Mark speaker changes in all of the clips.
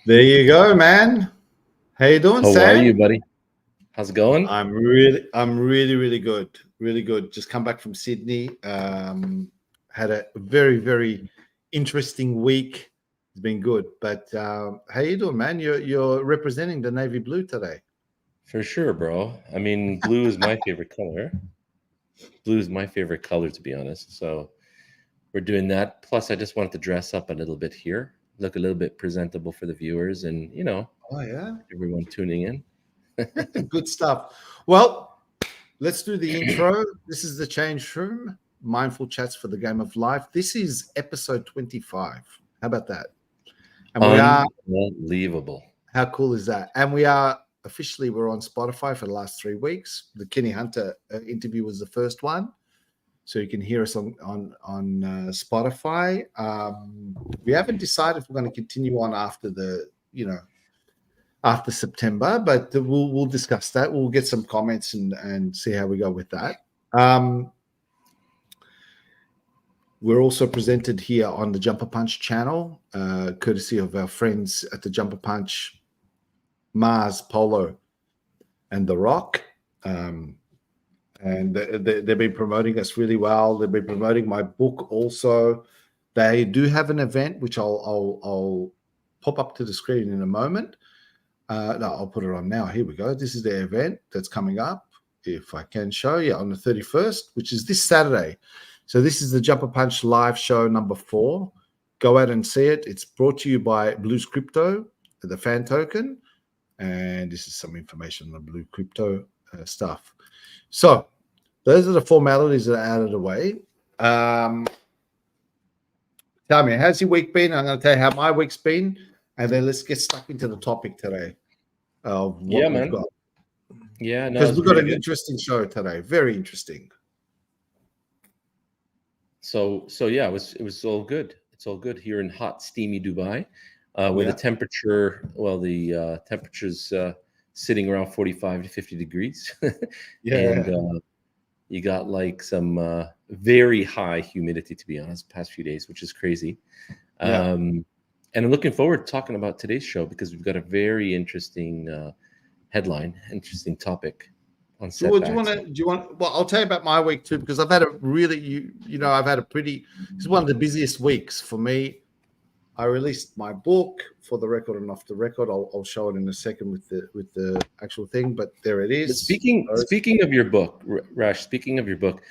Speaker 1: There you go, man. How you doing,
Speaker 2: How are
Speaker 1: Sam?
Speaker 2: you, buddy? How's it going?
Speaker 1: I'm really good. Really good. Just come back from Sydney. Had a very interesting week. It's been good. But how you doing, man? You're representing the navy blue today.
Speaker 2: For sure, bro. I mean, blue is my favorite color. Blue is my favorite color, to be honest. So we're doing that. Plus, I just wanted to dress up a little bit here, look a little bit presentable for the viewers and,
Speaker 1: Oh yeah,
Speaker 2: everyone tuning in.
Speaker 1: good stuff. Well, let's do the intro. This is the Change Room, Mindful Chats for the Game of Life. This is episode 25. How about that? And we are.
Speaker 2: Unbelievable.
Speaker 1: How cool is that? And we're on Spotify for the last 3 weeks. The Kenny Hunter interview was the first one, so you can hear us on Spotify. We haven't decided if we're going to continue on after after September, but we'll discuss that. We'll get some comments and see how we go with that. We're also presented here on the Jumper Punch channel, courtesy of our friends at the Jumper Punch, Mars, Polo, and The Rock. And they've been promoting us really well. They've been promoting my book also. They do have an event, which I'll pop up to the screen in a moment. No, I'll put it on now. Here we go. This is the event that's coming up, if I can show you, on the 31st, which is this Saturday. So this is the Jumper Punch live show number 4. Go out and see it. It's brought to you by Blues Crypto, the fan token. And this is some information on the Blue Crypto stuff. So those are the formalities that are out of the way. Tell me, how's your week been? I'm going to tell you how my week's been. And then let's get stuck into the topic today of what we've got.
Speaker 2: Yeah, no,
Speaker 1: because we've got an interesting show today. Very interesting.
Speaker 2: So yeah, it was all good. It's all good here in hot, steamy Dubai, where the temperature's sitting around 45 to 50 degrees. And you got like some very high humidity, to be honest, past few days, which is crazy. And I'm looking forward to talking about today's show because we've got a very interesting headline, interesting topic on setbacks.
Speaker 1: Do you want? Well, I'll tell you about my week too, because I've had a really, I've had a pretty. This is one of the busiest weeks for me. I released my book, For the Record and Off the Record. I'll show it in a second with the actual thing, but there it is.
Speaker 2: But speaking of your book, Rash. Speaking of your book,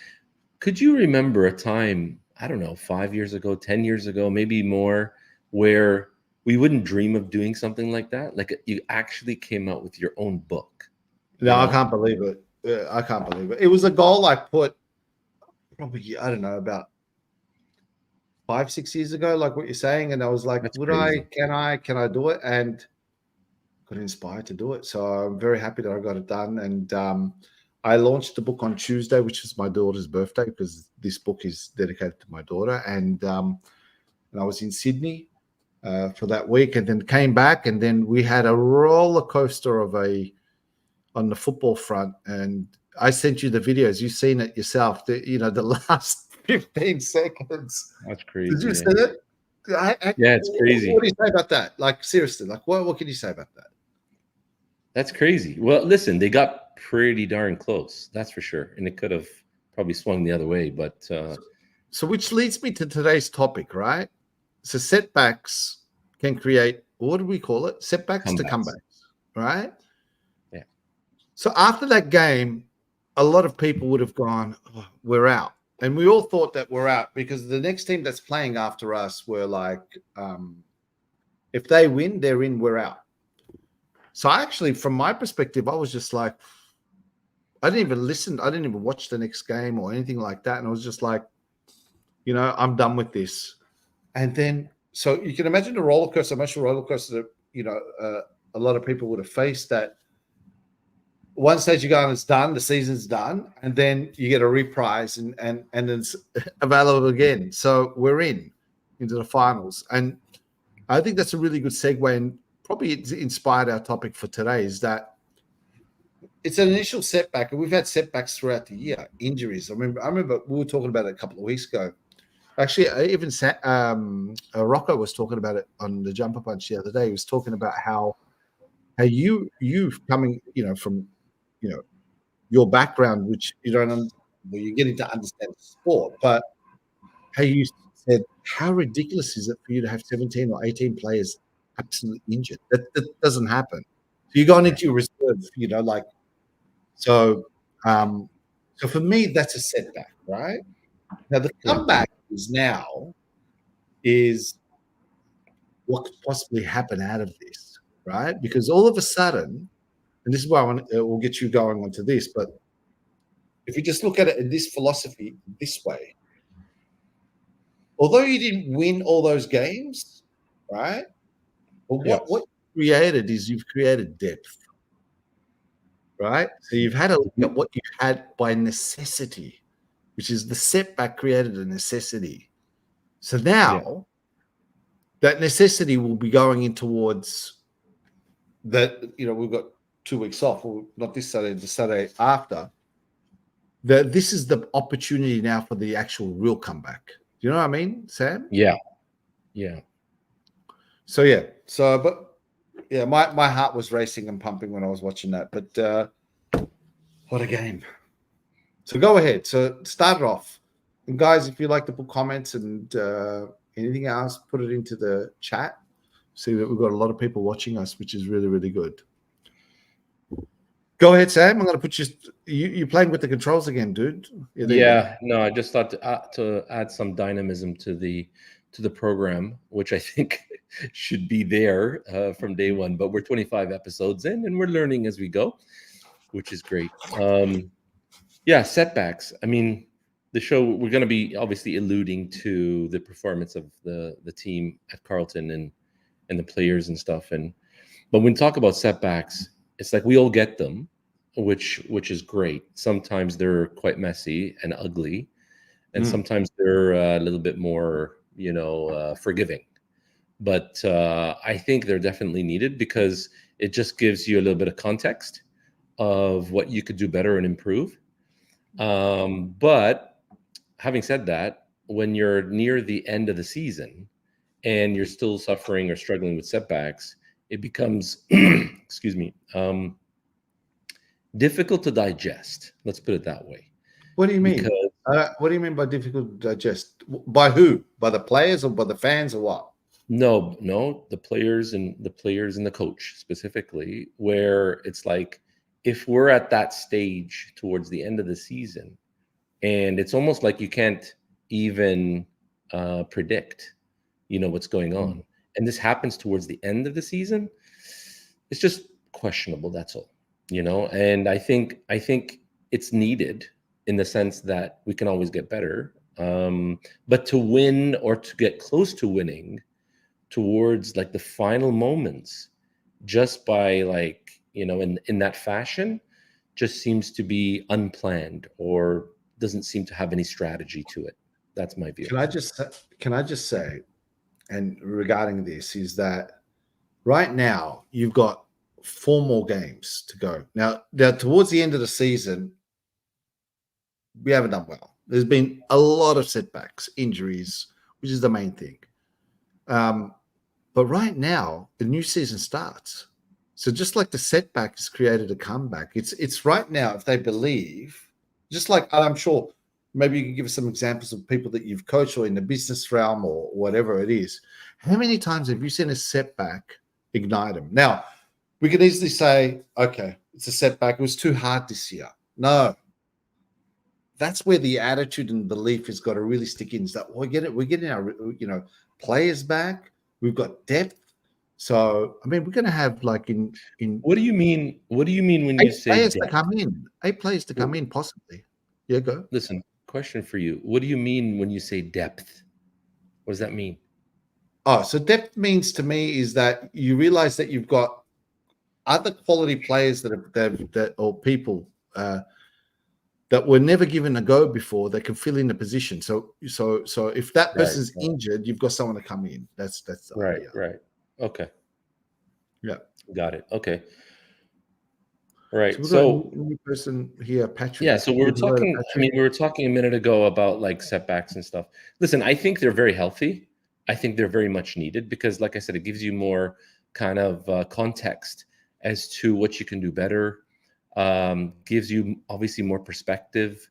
Speaker 2: could you remember a time, I don't know, 5 years ago, 10 years ago, maybe more, where we wouldn't dream of doing something like that? Like you actually came out with your own book.
Speaker 1: No, I can't believe it. I can't believe it. It was a goal I put probably, I don't know, about 5-6 years ago, like what you're saying. And I was like, can I do it? And got inspired to do it. So I'm very happy that I got it done. And I launched the book on Tuesday, which is my daughter's birthday, because this book is dedicated to my daughter. And I was in Sydney for that week, and then came back, and then we had a roller coaster on the football front. And I sent you the videos. You've seen it yourself. The last 15 seconds.
Speaker 2: That's crazy.
Speaker 1: Did you see it?
Speaker 2: Yeah, it's crazy.
Speaker 1: What do you say about that? Like, seriously, like what can you say about that?
Speaker 2: That's crazy. Well, listen, they got pretty darn close. That's for sure. And it could have probably swung the other way, but
Speaker 1: so which leads me to today's topic, right? So setbacks can create, what do we call it? Setbacks to comebacks, right?
Speaker 2: Yeah.
Speaker 1: So after that game, a lot of people would have gone, oh, we're out. And we all thought that we're out because the next team that's playing after us were like, if they win, they're in, we're out. So actually, from my perspective, I was just like, I didn't even listen. I didn't even watch the next game or anything like that. And I was just like, I'm done with this. And then, so you can imagine the roller coaster, emotional roller coaster that, a lot of people would have faced, that one stage you go and it's done, the season's done, and then you get a reprise and it's available again. So we're into the finals. And I think that's a really good segue, and probably it's inspired our topic for today, is that it's an initial setback, and we've had setbacks throughout the year, injuries. I remember we were talking about it a couple of weeks ago. Actually, even Rocco was talking about it on the Jumper Punch the other day. He was talking about how you coming, from, your background, which you don't, well, you're getting to understand the sport, but how you said, how ridiculous is it for you to have 17 or 18 players absolutely injured? That doesn't happen. So you're going into your reserve, like, so. So for me, that's a setback, right? Now the comeback is what could possibly happen out of this, right? Because all of a sudden, and this is why we'll get you going onto this, but if you just look at it in this philosophy this way, although you didn't win all those games, right? But what you created is you've created depth, right? So you've had a look at what you had by necessity, which is the setback created a necessity. So now that necessity will be going in towards that, we've got 2 weeks off, or not this Saturday, the Saturday after. That this is the opportunity now for the actual real comeback. Do you know what I mean, Sam?
Speaker 2: Yeah.
Speaker 1: So my heart was racing and pumping when I was watching that. But what a game! So go ahead. So start it off, and guys, if you'd like to put comments and anything else, put it into the chat. See that we've got a lot of people watching us, which is really, really good. Go ahead, Sam. I'm going to put you're playing with the controls again, dude.
Speaker 2: No, I just thought to add some dynamism to the program, which I think should be there from day one. But we're 25 episodes in, and we're learning as we go, which is great. Setbacks. I mean, the show, we're going to be obviously alluding to the performance of the team at Carlton and the players and stuff. But when we talk about setbacks, it's like we all get them, which is great. Sometimes they're quite messy and ugly, and sometimes they're a little bit more, forgiving. But I think they're definitely needed because it just gives you a little bit of context of what you could do better and improve. But having said that, when you're near the end of the season and you're still suffering or struggling with setbacks, it becomes, excuse me, difficult to digest. Let's put it that way.
Speaker 1: What do you mean? What do you mean by difficult to digest? By who? By the players or by the fans or what?
Speaker 2: No, the players and the coach specifically, where it's like, if we're at that stage towards the end of the season, and it's almost like you can't even predict, what's going on. And this happens towards the end of the season, it's just questionable. That's all, and I think it's needed in the sense that we can always get better. But to win or to get close to winning towards like the final moments, just by like, in that fashion, just seems to be unplanned or doesn't seem to have any strategy to it. That's my view.
Speaker 1: Can I just say, and regarding this, is that right now you've got 4 more games to go. Now towards the end of the season, we haven't done well. There's been a lot of setbacks, injuries, which is the main thing. But right now, the new season starts. So just like the setback has created a comeback, it's right now, if they believe, just like, I'm sure maybe you can give us some examples of people that you've coached or in the business realm or whatever it is. How many times have you seen a setback ignite them? Now, we could easily say, okay, it's a setback. It was too hard this year. No. That's where the attitude and belief has got to really stick in. So we're getting our, players back. We've got depth. So, I mean, we're going to have like in.
Speaker 2: What do you mean? What do you mean when you say
Speaker 1: players
Speaker 2: depth?
Speaker 1: to come in? 8 players to come in, possibly. Yeah, go.
Speaker 2: Listen, question for you. What do you mean when you say depth? What does that mean?
Speaker 1: Oh, so depth means to me is that you realize that you've got other quality players that or people that were never given a go before that can fill in the position. So if that person's injured, you've got someone to come in. That's
Speaker 2: right. Okay.
Speaker 1: Yeah.
Speaker 2: Got it. Okay. Right.
Speaker 1: So we've got a
Speaker 2: So
Speaker 1: new person here, Patrick.
Speaker 2: yeah, so we were
Speaker 1: Hello,
Speaker 2: talking, I
Speaker 1: Patrick.
Speaker 2: mean, we were talking a minute ago about like setbacks and stuff. Listen, I think they're very healthy. I think they're very much needed because, like I said, it gives you more kind of context as to what you can do better. Gives you obviously more perspective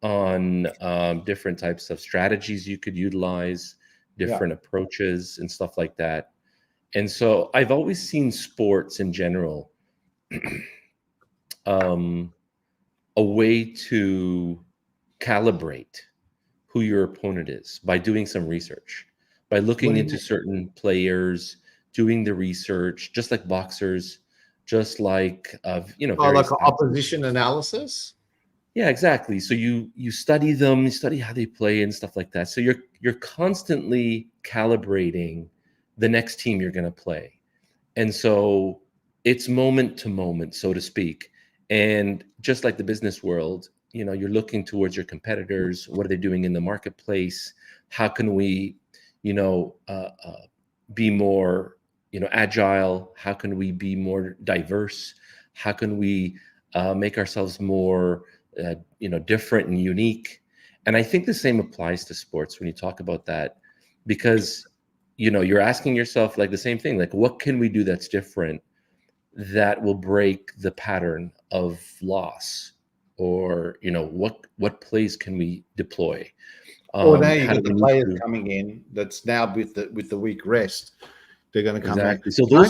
Speaker 2: on different types of strategies you could utilize,
Speaker 1: Yeah.
Speaker 2: different approaches, and stuff like that. And so I've always seen sports in general um, a way to calibrate who your opponent is by doing some research, by
Speaker 1: What
Speaker 2: looking
Speaker 1: do you
Speaker 2: into
Speaker 1: mean?
Speaker 2: certain players, doing the research, just like boxers, just like
Speaker 1: Oh, like
Speaker 2: various
Speaker 1: an
Speaker 2: athletes.
Speaker 1: opposition analysis?
Speaker 2: Yeah, exactly. So you study them, you study how they play and stuff like that. So you're constantly calibrating the next team you're going to play. And so it's moment to moment, so to speak. And just like the business world, you're looking towards your competitors. What are they doing in the marketplace? How can we, be more, agile? How can we be more diverse? How can we make ourselves more, different and unique? And I think the same applies to sports when you talk about that, because you're asking yourself like the same thing, like what can we do that's different that will break the pattern of loss, or what plays can we deploy,
Speaker 1: Or now you
Speaker 2: how do
Speaker 1: got
Speaker 2: we
Speaker 1: the
Speaker 2: need
Speaker 1: players
Speaker 2: to
Speaker 1: coming in that's now with the week rest. They're going to come in.
Speaker 2: exactly. So
Speaker 1: Can I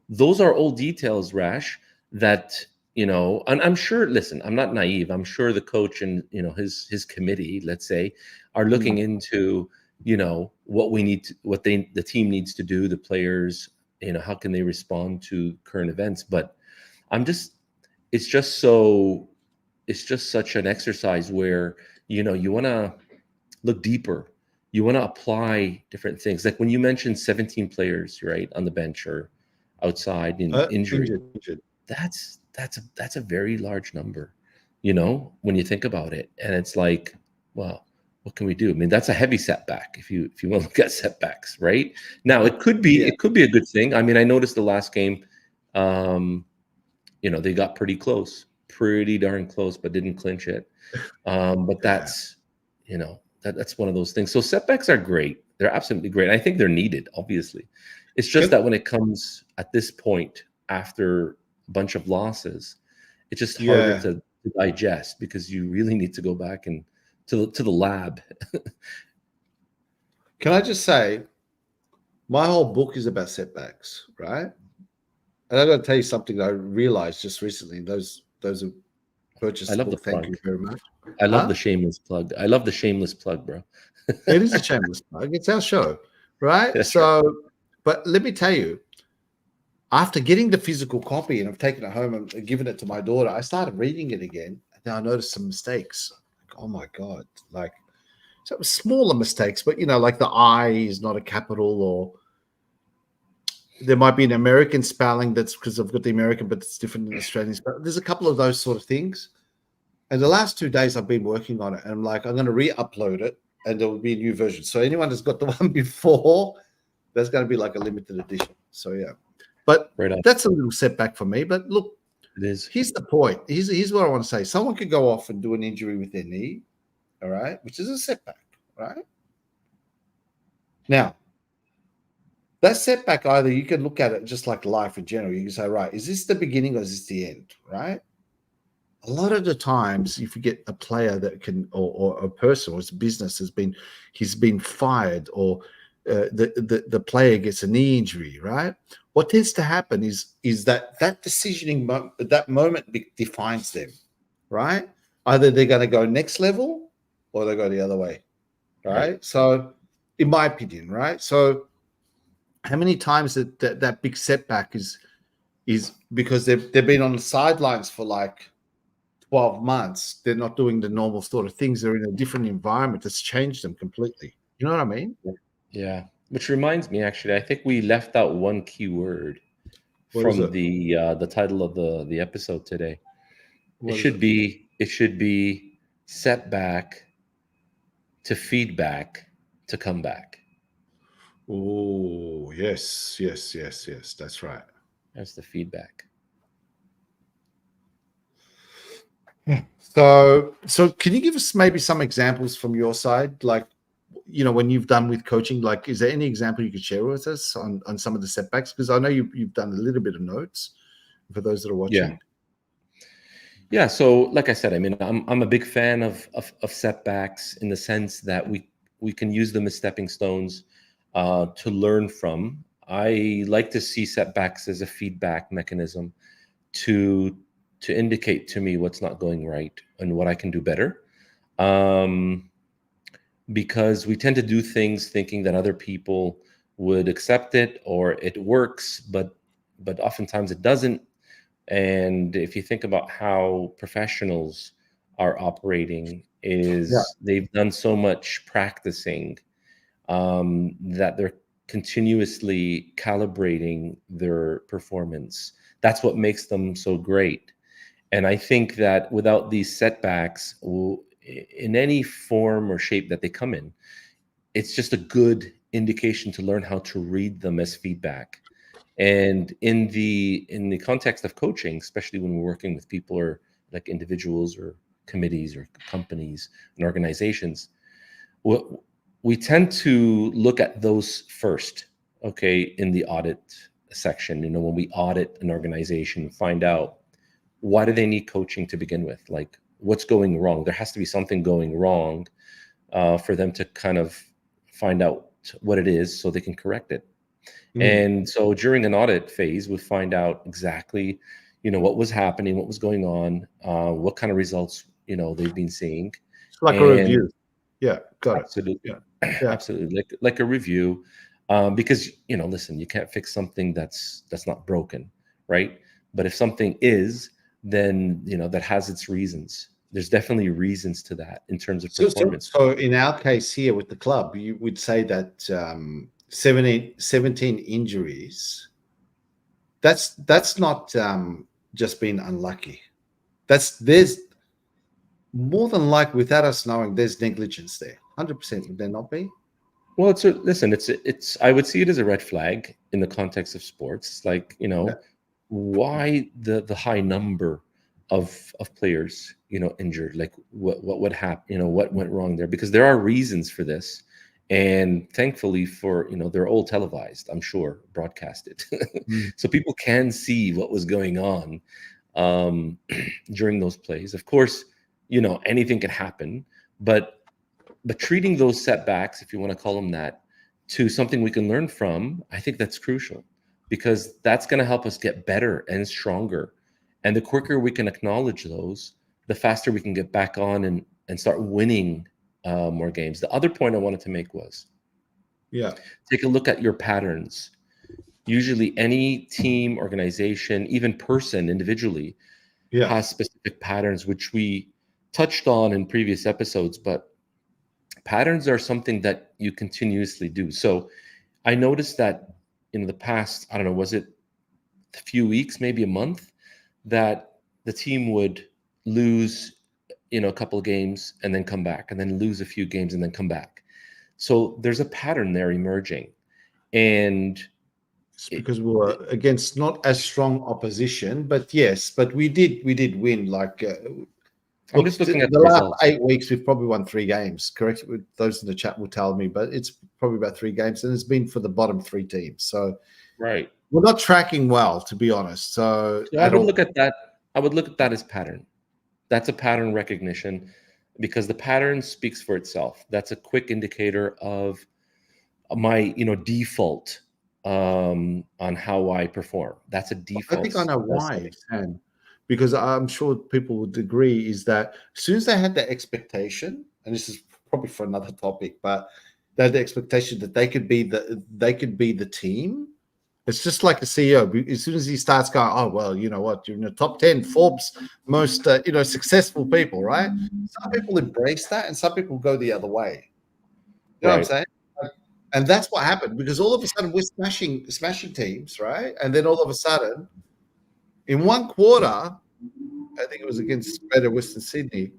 Speaker 2: those are all details, Rash, that and I'm sure, listen, I'm not naive, I'm sure the coach and his committee, let's say, are looking into what we need to, the team needs to do, the players, how can they respond to current events. But I'm just it's just so it's just such an exercise where you want to look deeper. You want to apply different things. Like when you mentioned 17 players, right, on the bench or outside in injury,
Speaker 1: injured.
Speaker 2: that's a very large number, when you think about it. And it's like, well, what can we do? I mean, that's a heavy setback if you want to look at setbacks, right? Now it could be
Speaker 1: Yeah.
Speaker 2: it could be a good thing. I mean, I noticed the last game, they got pretty darn close, but didn't clinch it. But
Speaker 1: Yeah.
Speaker 2: that's that's one of those things. So setbacks are great. They're absolutely great. I think they're needed, obviously. It's just
Speaker 1: Can,
Speaker 2: that when it comes at this point after a bunch of losses, it's just harder
Speaker 1: yeah.
Speaker 2: to digest, because you really need to go back and to the lab.
Speaker 1: Can I just say, my whole book is about setbacks, right? And I got to tell you something that I realized just recently. Those who
Speaker 2: I
Speaker 1: purchased the
Speaker 2: love the
Speaker 1: book, thank you
Speaker 2: plug.
Speaker 1: very much.
Speaker 2: I love the
Speaker 1: Huh?
Speaker 2: shameless plug. I love the shameless plug, bro.
Speaker 1: It is a shameless plug. It's our show, right?
Speaker 2: That's right.
Speaker 1: So, but let me tell you, after getting the physical copy and I've taken it home and given it to my daughter, I started reading it again. And then I noticed some mistakes. Like, oh my God. Like, so smaller mistakes, but like the I is not a capital, or there might be an American spelling that's because I've got the American, but it's different than Australian spelling. There's a couple of those sort of things. And the last 2 days I've been working on it, and I'm like, I'm going to re-upload it, and there will be a new version. So anyone that's got the one before, there's going to be like a limited edition. So yeah, but
Speaker 2: Right on.
Speaker 1: that's a little setback for me. But look,
Speaker 2: It is.
Speaker 1: here's the point. Here's what I want to say. Someone could go off and do an injury with their knee, all right, which is a setback, right? Now, that setback, either you can look at it just like life in general. You can say, right, is this the beginning or is this the end, right? A lot of the times, if you get a player that can, or a person or his business he's been fired, or the player gets a knee injury, right? What tends to happen is that decisioning that moment defines them, right? Either they're going to go next level or they go the other way,
Speaker 2: Right.
Speaker 1: right? So, in my opinion, right? So, how many times that big setback is because they've been on the sidelines for like 12 months, they're not doing the normal sort of things. They're in a different environment that's changed them completely. You know what I mean?
Speaker 2: Yeah. Which reminds me, actually, I think we left out one key word
Speaker 1: What is
Speaker 2: from
Speaker 1: it?
Speaker 2: the title of the episode today. It
Speaker 1: What is
Speaker 2: should
Speaker 1: it?
Speaker 2: be it should be setback to feedback to come back.
Speaker 1: Oh, yes, yes, yes, yes. That's right.
Speaker 2: That's the feedback.
Speaker 1: So can you give us maybe some examples from your side, like, when you've done with coaching, like, is there any example you could share with us on some of the setbacks? Because I know you've done a little bit of notes for those that are watching.
Speaker 2: Yeah. So, like I said, I mean, I'm a big fan of setbacks in the sense that we can use them as stepping stones to learn from. I like to see setbacks as a feedback mechanism to indicate to me what's not going right and what I can do better. Because we tend to do things thinking that other people would accept it or it works, but oftentimes it doesn't. And if you think about how professionals are operating, is they've done so much practicing that they're continuously calibrating their performance. That's what makes them so great. And I think that without these setbacks, in any form or shape that they come in, it's just a good indication to learn how to read them as feedback. And in the context of coaching, especially when we're working with people or like individuals or committees or companies and organizations, we tend to look at those first, okay, in the audit section. When we audit an organization, find out why do they need coaching to begin with, like what's going wrong. There has to be something going wrong for them to kind of find out what it is so they can correct it. And so during an audit phase, we find out exactly, what was happening, what was going on, what kind of results, they've been seeing.
Speaker 1: It's like a review. Yeah, got
Speaker 2: absolutely,
Speaker 1: it. Yeah.
Speaker 2: Absolutely, like a review, because listen, you can't fix something that's not broken, right? But if something is, then that has its reasons. There's definitely reasons to that in terms of performance.
Speaker 1: So in our case here with the club, you would say that 17 injuries. That's not just being unlucky. There's more than likely, without us knowing, there's negligence there. 100%. Would there not be?
Speaker 2: Well, it's I would see it as a red flag in the context of sports. It's like, why the high number of players, injured? Like what would happen? What went wrong there? Because there are reasons for this. And thankfully they're all televised, I'm sure, broadcasted. So people can see what was going on during those plays. Of course, anything can happen, but treating those setbacks, if you want to call them that, to something we can learn from, I think that's crucial, because that's going to help us get better and stronger. And the quicker we can acknowledge those, the faster we can get back on and start winning more games. The other point I wanted to make was, take a look at your patterns. Usually any team, organization, even person individually has specific patterns, which we touched on in previous episodes, but patterns are something that you continuously do. So I noticed that in the past, I don't know, was it a few weeks, maybe a month, that the team would lose, a couple of games and then come back, and then lose a few games and then come back. So there's a pattern there emerging. And
Speaker 1: it's because we were against not as strong opposition, but we did win. Like,
Speaker 2: I'm just looking at
Speaker 1: the
Speaker 2: the
Speaker 1: last
Speaker 2: results.
Speaker 1: 8 weeks, we've probably won 3 games. Correct? Those in the chat will tell me, but it's probably about 3 games, and it's been for the bottom 3 teams. So
Speaker 2: right,
Speaker 1: we're not tracking well, to be honest. So
Speaker 2: I would look at that. I would look at that as pattern. That's a pattern recognition, because the pattern speaks for itself. That's a quick indicator of my, default on how I perform. That's a default.
Speaker 1: I think I know why, Sam, because I'm sure people would agree, is that as soon as they had the expectation, and this is probably for another topic, but they had the expectation that they could be the team. It's just like a CEO. As soon as he starts going, oh, well, you know what? You're in the top 10 Forbes most, successful people, right? Some people embrace that, and some people go the other way. You know what I'm saying? And that's what happened, because all of a sudden we're smashing teams, right? And then all of a sudden, in one quarter, I think it was against Better Western Sydney,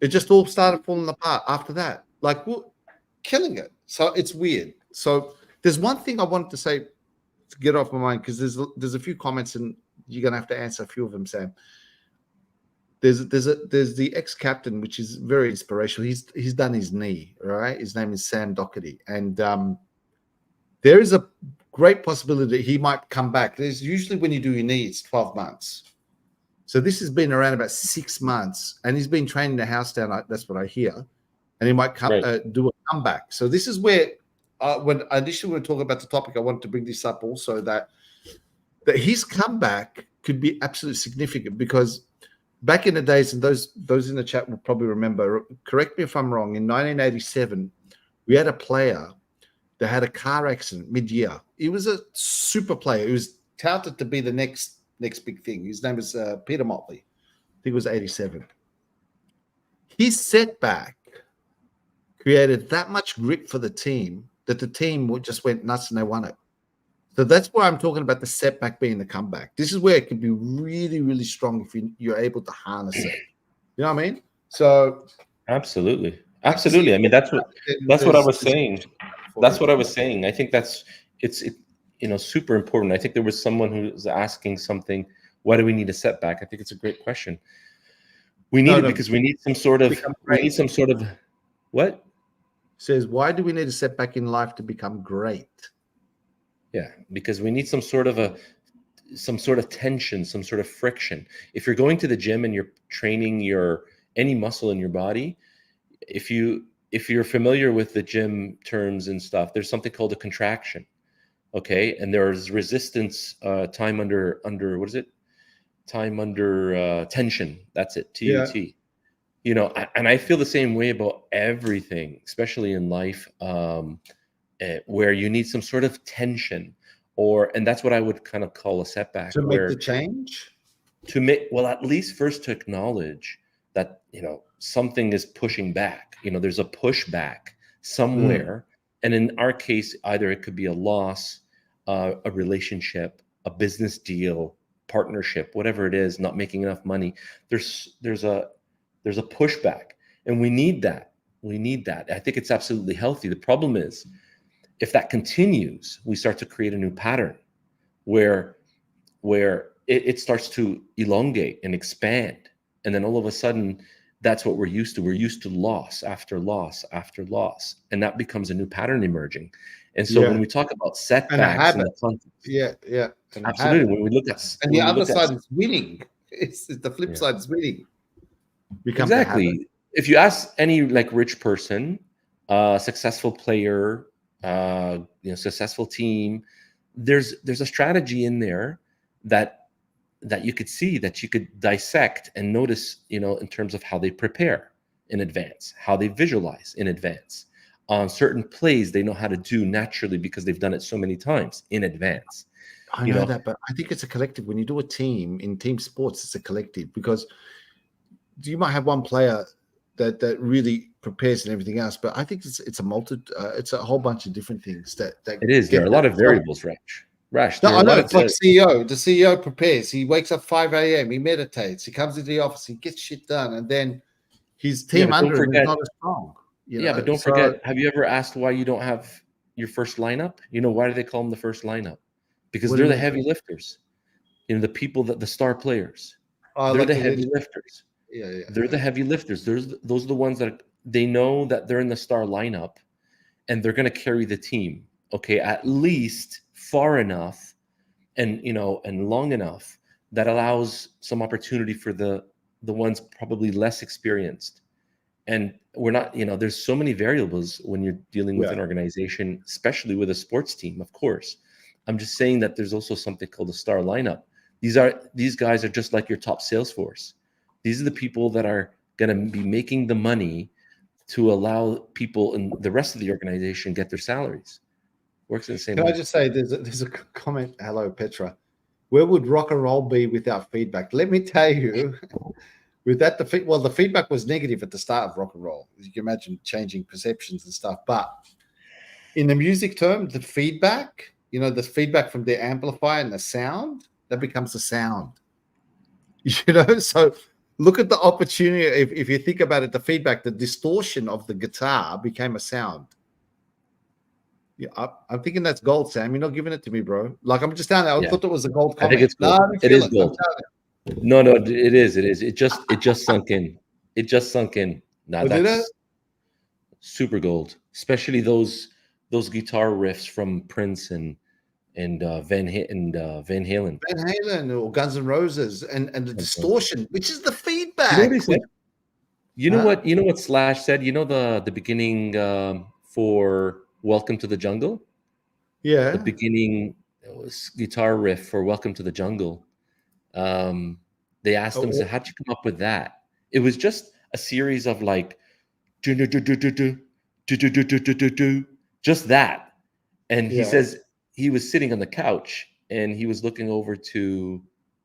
Speaker 1: it just all started falling apart after that. Like, we're killing it. So it's weird. So there's one thing I wanted to say, to get off my mind, because there's a few comments, and you're gonna have to answer a few of them, Sam. there's the ex-captain, which is very inspirational. He's done his knee, right? His name is Sam Doherty, and there is a great possibility that he might come back. There's usually when you do your knee, it's 12 months. So this has been around about 6 months, and he's been training the house down. That's what I hear, and he might come do a comeback. So this is where, when I initially want to talk about the topic, I wanted to bring this up also that his comeback could be absolutely significant, because back in the days, and those in the chat will probably remember. Correct me if I'm wrong. In 1987, we had a player that had a car accident mid-year. He was a super player. He was touted to be the next big thing. His name was Peter Motley. I think it was 87. His setback created that much grip for the team that the team just went nuts and they won it. So that's why I'm talking about the setback being the comeback. This is where it can be really, really strong if you're able to harness it. You know what I mean? So
Speaker 2: absolutely. I mean, that's what I was saying. That's what I was saying. I think it's super important. I think there was someone who was asking something. Why do we need a setback? I think it's a great question. We need it because we need some sort of what?
Speaker 1: Says, why do we need a setback in life to become great?
Speaker 2: Yeah, because we need some sort of tension, some sort of friction. If you're going to the gym and you're training any muscle in your body, if you're familiar with the gym terms and stuff, there's something called a contraction. Okay, and there's resistance, time under what is it? Time under tension. That's it. TUT. Yeah. And I feel the same way about everything, especially in life, where you need some sort of tension, and that's what I would kind of call a setback.
Speaker 1: To make the change?
Speaker 2: At least first to acknowledge that, something is pushing back. There's a pushback somewhere. And in our case, either it could be a loss, a relationship, a business deal, partnership, whatever it is, not making enough money. There's a pushback, and we need that. I think it's absolutely healthy. The problem is, if that continues, we start to create a new pattern where it starts to elongate and expand. And then all of a sudden, that's what we're used to. We're used to loss after loss after loss. And that becomes a new pattern emerging. And so when we talk about setbacks in the context, absolutely. When we look at
Speaker 1: the other side is winning. It's the flip side is winning.
Speaker 2: Exactly. If you ask any rich person, successful player, successful team, there's a strategy in there that you could see, that you could dissect and notice, in terms of how they prepare in advance, how they visualize in advance. On certain plays they know how to do naturally because they've done it so many times in advance.
Speaker 1: I know that, but I think it's a collective. When you do a team in team sports, it's a collective, because you might have one player that really prepares and everything else, but I think it's a whole bunch of different things that
Speaker 2: it is. There are a lot of variables, Rash.
Speaker 1: No, I know. It's like CEO. The CEO prepares. He wakes up 5 a.m. He meditates. He comes into the office. He gets shit done, and then his team under him is not as strong.
Speaker 2: But don't forget. Have you ever asked why you don't have your first lineup? Why do they call them the first lineup? Because they're the heavy lifters. The people the star players. They're the heavy lifters. Yeah. They're the heavy lifters. Those are the ones that they know that they're in the star lineup, and they're going to carry the team. Okay, at least far enough, and long enough that allows some opportunity for the ones probably less experienced. And we're not, there's so many variables when you're dealing with an organization, especially with a sports team. Of course, I'm just saying that there's also something called a star lineup. These guys are just like your top sales force. These are the people that are going to be making the money to allow people in the rest of the organization get their salaries. Works in the same way.
Speaker 1: Can I just say, there's a comment. Hello, Petra. Where would rock and roll be without feedback? Let me tell you, with that, the feedback was negative at the start of rock and roll. You can imagine changing perceptions and stuff. But in the music term, the feedback, the feedback from the amplifier and the sound, that becomes a sound. So look at the opportunity. If you think about it, the feedback, the distortion of the guitar became a sound. Yeah, I'm thinking that's gold, Sam. You're not giving it to me, bro. I'm just telling you, I thought it was a gold comment.
Speaker 2: I think it's gold. It is gold. No, no, it is. It is. It just sunk in. It just sunk in. Now
Speaker 1: Or did it?
Speaker 2: that's super gold, especially those guitar riffs from Prince and Van Halen.
Speaker 1: Van Halen or Guns N' Roses and the distortion, which is the
Speaker 2: You know what he
Speaker 1: feedback.
Speaker 2: said? You know
Speaker 1: Huh?
Speaker 2: what? You know what Slash said? You know the beginning for Welcome to the Jungle. The
Speaker 1: Yeah.
Speaker 2: beginning guitar riff for Welcome to the Jungle. Um, they asked him, "So
Speaker 1: Oh,
Speaker 2: how'd you come up with that?" It was just a series of like, do do do do do do do do do do do do, just that. And he
Speaker 1: yeah.
Speaker 2: says he was sitting on the couch and he was looking over to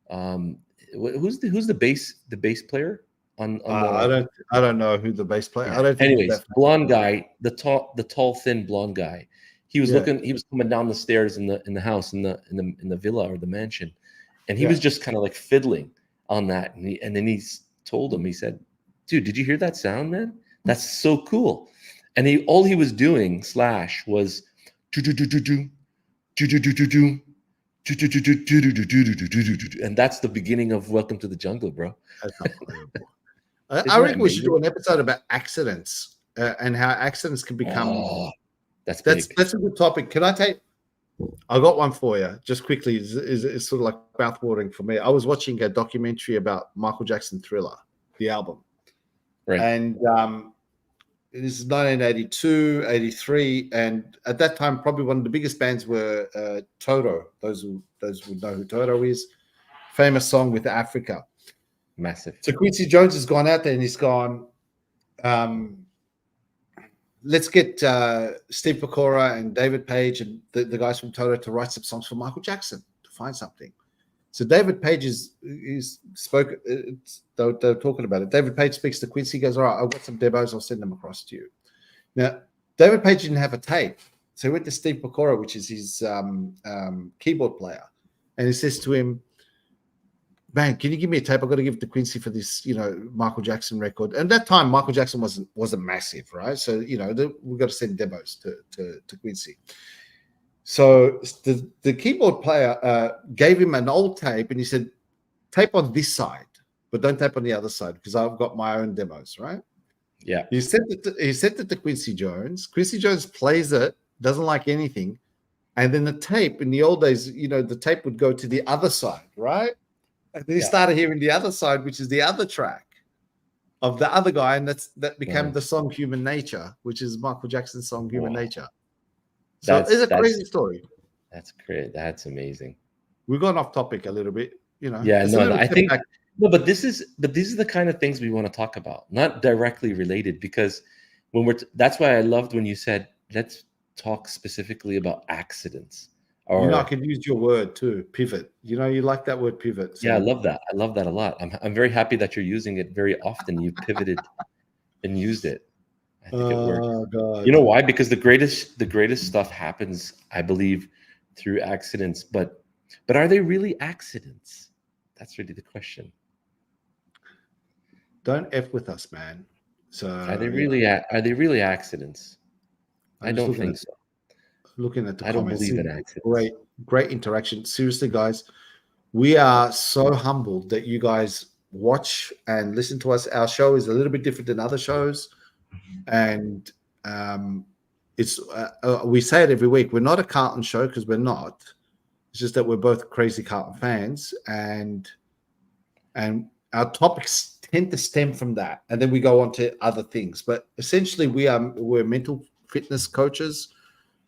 Speaker 2: um, who's the bass player on
Speaker 1: I
Speaker 2: the
Speaker 1: don't know who the bass player. I don't think he's
Speaker 2: anyways,
Speaker 1: that.
Speaker 2: blonde guy, the tall thin blonde guy.
Speaker 1: Yeah.
Speaker 2: He was coming down the stairs in the house in the villa or the mansion, and he was
Speaker 1: Yeah.
Speaker 2: just kind of like fiddling on that. And then told him, he said, "Dude, did you hear that sound, man? That's so cool." And all he was doing Slash was do do do do do do do do do do. And that's the beginning of Welcome to the Jungle, bro.
Speaker 1: That's unbelievable. I
Speaker 2: Isn't that
Speaker 1: reckon we should
Speaker 2: amazing?
Speaker 1: do an episode about accidents and how accidents can become.
Speaker 2: Oh, that's big.
Speaker 1: That's a good topic. Can I take? I got one for you, just quickly. Is sort of like mouthwatering for me. I was watching a documentary about Michael Jackson Thriller, the album,
Speaker 2: Right.
Speaker 1: and this is 1982, 83, and at that time, probably one of the biggest bands were Toto. Those who know who Toto is, famous song with Africa.
Speaker 2: Massive.
Speaker 1: So Quincy Jones has gone out there and he's gone, let's get Steve Pecora and David Page and the guys from Toto to write some songs for Michael Jackson to find something. So David Page spoke. They were talking about it. David Page speaks to Quincy. He goes, "All right, I've got some demos. I'll send them across to you." Now, David Page didn't have a tape, so he went to Steve Pecora, which is his keyboard player, and he says to him, "Man, can you give me a tape? I've got to give it to Quincy for this, Michael Jackson record." And at that time, Michael Jackson wasn't massive, right? So we've got to send demos to Quincy. So the keyboard player gave him an old tape, and he said, "Tape on this side, but don't tape on the other side because I've got my own demos." Right?
Speaker 2: Yeah.
Speaker 1: He sent it to Quincy Jones. Quincy Jones plays it, doesn't like anything, and then the tape in the old days, the tape would go to the other side, right? And then he started hearing the other side, which is the other track of the other guy, and that became the song "Human Nature," which is Michael Jackson's song "Human Nature." So it's a crazy story.
Speaker 2: That's great. That's amazing.
Speaker 1: We've gone off topic a little bit,
Speaker 2: Yeah, no, I think but these are the kind of things we want to talk about, not directly related, because that's why I loved when you said let's talk specifically about accidents. Or
Speaker 1: I could use your word too, pivot. You like that word pivot.
Speaker 2: So. Yeah, I love that. I love that a lot. I'm very happy that you're using it very often. You pivoted and used it. I think it works.
Speaker 1: God.
Speaker 2: You know why? Because the greatest stuff happens, I believe, through accidents. But are they really accidents? That's really the question.
Speaker 1: Don't F with us, man. So
Speaker 2: are they really accidents? I don't think so.
Speaker 1: Looking at the
Speaker 2: I don't
Speaker 1: comments,
Speaker 2: believe in accidents.
Speaker 1: Great interaction. Seriously, guys, we are so humbled that you guys watch and listen to us. Our show is a little bit different than other shows. And it's we say it every week. We're not a Carlton show because we're not. It's just that we're both crazy Carlton fans, and our topics tend to stem from that, and then we go on to other things. But essentially, we're mental fitness coaches.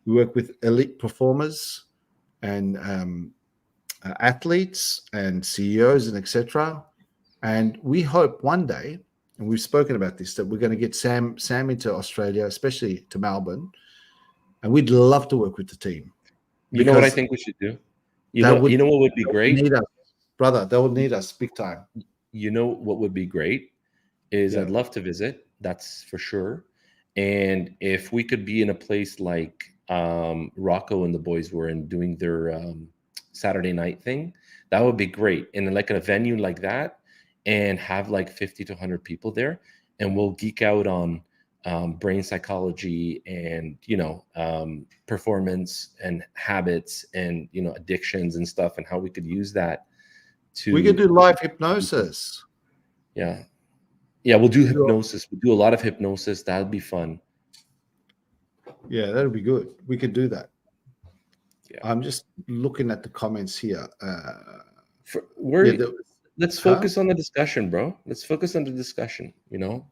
Speaker 1: We work with elite performers and athletes and CEOs and etc. And we hope one day, and we've spoken about this, that we're going to get Sam into Australia, especially to Melbourne, and we'd love to work with the team.
Speaker 2: You know what I think we should do? You know what would be great?
Speaker 1: Need us, brother. They would need us big time.
Speaker 2: You know what would be great is I'd love to visit. That's for sure. And if we could be in a place like Rocco and the boys were in doing their Saturday night thing, that would be great. And like a venue like that, and have like 50 to 100 people there, and we'll geek out on brain psychology and performance and habits and addictions and stuff, and how we could use that
Speaker 1: We could do live hypnosis.
Speaker 2: Yeah. Yeah, we'll do hypnosis. We'll do a lot of hypnosis. That'll be fun.
Speaker 1: Yeah, that'll be good. We could do that.
Speaker 2: Yeah.
Speaker 1: I'm just looking at the comments here.
Speaker 2: Let's focus on the discussion, bro. Let's focus on the discussion. You know,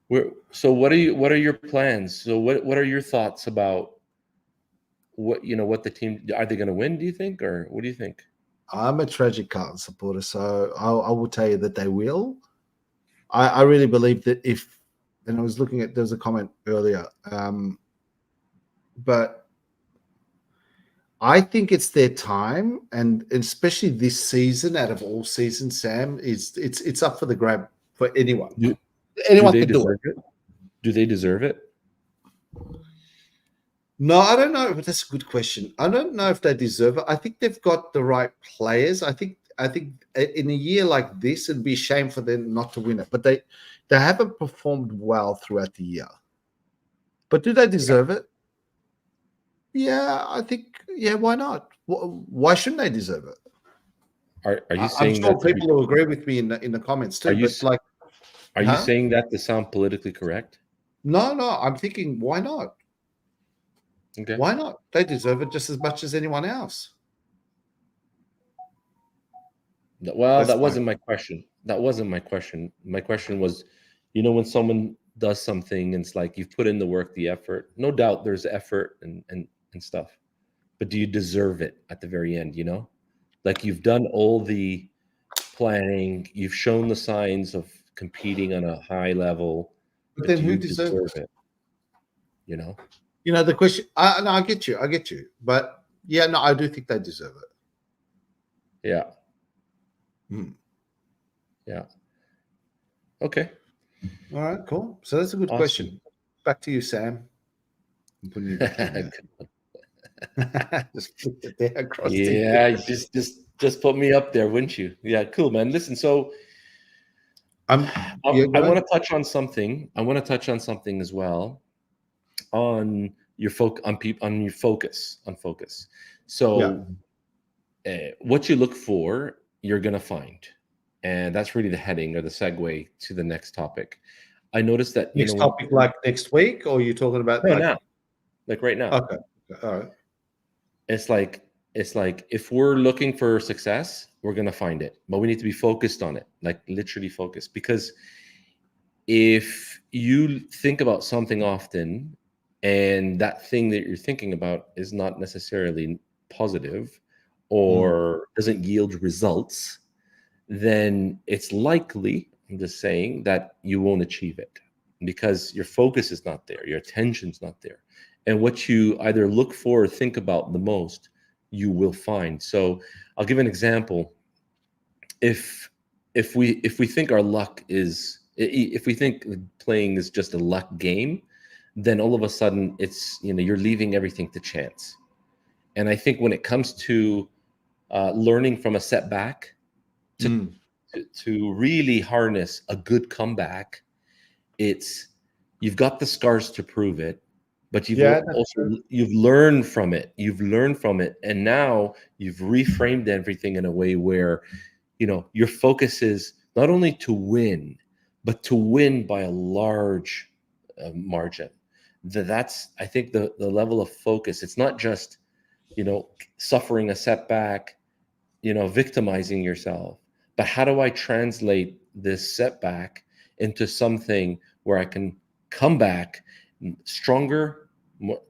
Speaker 2: what are your plans? So what are your thoughts about what the team, are they going to win? Do you think, or what do you think?
Speaker 1: I'm a tragic Carlton supporter, so I will tell you that they will. I really believe that and I was looking at, there was a comment earlier, but I think it's their time, and especially this season, out of all seasons, Sam, it's up for the grab for anyone. Anyone can do it.
Speaker 2: Do they deserve it?
Speaker 1: No, I don't know. But that's a good question. I don't know if they deserve it. I think they've got the right players. I think in a year like this, it'd be a shame for them not to win it. But they haven't performed well throughout the year. But do they deserve it? Yeah, I think. Yeah, why not? Why shouldn't they deserve it?
Speaker 2: Are you saying
Speaker 1: I'm sure people will agree with me in the comments too.
Speaker 2: Are you saying that to sound politically correct?
Speaker 1: No. I'm thinking, why not?
Speaker 2: Okay.
Speaker 1: Why not? They deserve it just as much as anyone else.
Speaker 2: Well, that wasn't my question. That wasn't my question. My question was, when someone does something and it's like you've put in the work, the effort. No doubt there's effort and stuff. But do you deserve it at the very end, Like you've done all the planning, you've shown the signs of competing on a high level.
Speaker 1: But then who deserves it? The question. No, I get you. But yeah, no, I do think they deserve it.
Speaker 2: Yeah.
Speaker 1: Hmm.
Speaker 2: Yeah. Okay.
Speaker 1: All right. Cool. So that's a good question. Back to you, Sam. I'm putting you back just put it there across.
Speaker 2: Yeah, just put me up there, wouldn't you? Yeah, cool, man. Listen, so I want to touch on something. I want to touch on something as well. On your focus. So what you look for, you're gonna find, and that's really the heading or the segue to the next topic. I noticed that
Speaker 1: next topic, like next week, or you're talking about
Speaker 2: now, like right now.
Speaker 1: Okay, all right.
Speaker 2: It's like if we're looking for success, we're gonna find it, but we need to be focused on it, like literally focused. Because if you think about something often, and that thing that you're thinking about is not necessarily positive or doesn't yield results, then it's likely, I'm just saying, that you won't achieve it because your focus is not there, your attention's not there. And what you either look for or think about the most, you will find. So I'll give an example. If we think our luck is, if we think playing is just a luck game, then all of a sudden it's, you're leaving everything to chance. And I think when it comes to learning from a setback to really harness a good comeback, you've got the scars to prove it, but you've learned from it. And now you've reframed everything in a way where, your focus is not only to win, but to win by a large margin. That's, I think, the level of focus. It's not just, suffering a setback, victimizing yourself, but how do I translate this setback into something where I can come back stronger,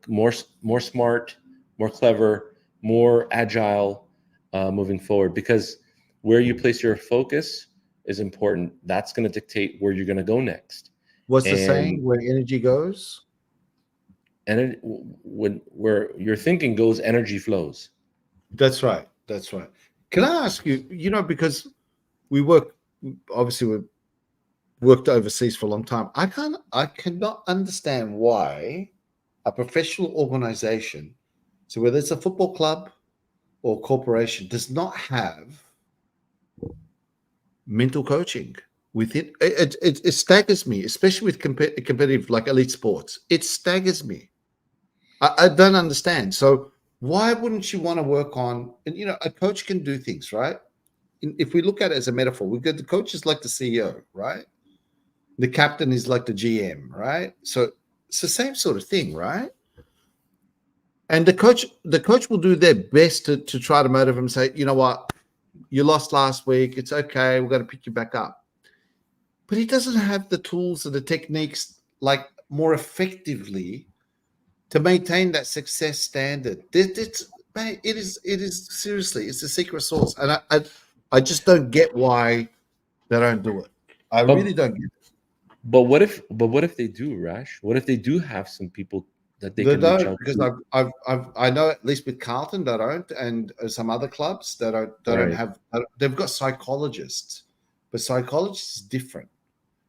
Speaker 2: more smart, more clever, more agile, moving forward? Because where you place your focus is important. That's going to dictate where you're going to go next.
Speaker 1: What's the saying? Where energy goes,
Speaker 2: and where your thinking goes, energy flows.
Speaker 1: That's right. Can I ask you, because we worked overseas for a long time. I cannot understand why a professional organization, so whether it's a football club or corporation, does not have mental coaching with it. It staggers me, especially with competitive, like elite sports. It staggers me. I don't understand. So why wouldn't you want to work on, and a coach can do things, right? if we look at it as a metaphor, we've got the coach is like the CEO, right? The captain is like the GM, right? So it's the same sort of thing, right? And the coach will do their best to try to motivate them and say, you know what, you lost last week. It's okay. We're going to pick you back up. But he doesn't have the tools or the techniques like more effectively to maintain that success standard. Mate, it is seriously, it's the secret sauce. And I just don't get why they don't do it. I really don't get it.
Speaker 2: But what if they do, Rash? What if they do have some people that they can reach out
Speaker 1: because
Speaker 2: to?
Speaker 1: I know at least with Carlton they don't, and some other clubs that don't have. They've got psychologists, but psychologists is different.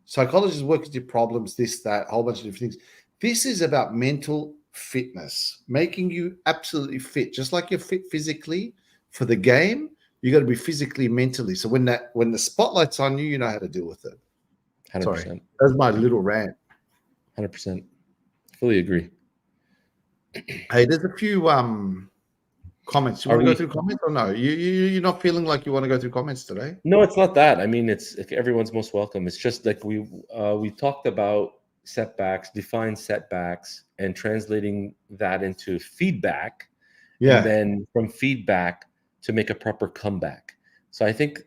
Speaker 1: Psychologists work with your problems, this, that, a whole bunch of different things. This is about mental fitness, making you absolutely fit, just like you're fit physically for the game. You got to be physically, mentally. So when the spotlight's on you, you know how to deal with it.
Speaker 2: 100%.
Speaker 1: Sorry, that's my little rant.
Speaker 2: 100%. Fully agree.
Speaker 1: Hey, there's a few comments. You want to go through comments or no? You're not feeling like you want to go through comments today?
Speaker 2: No, it's not that. I mean, it's everyone's most welcome. It's just like we talked about setbacks, define setbacks, and translating that into feedback, and then from feedback to make a proper comeback. So I think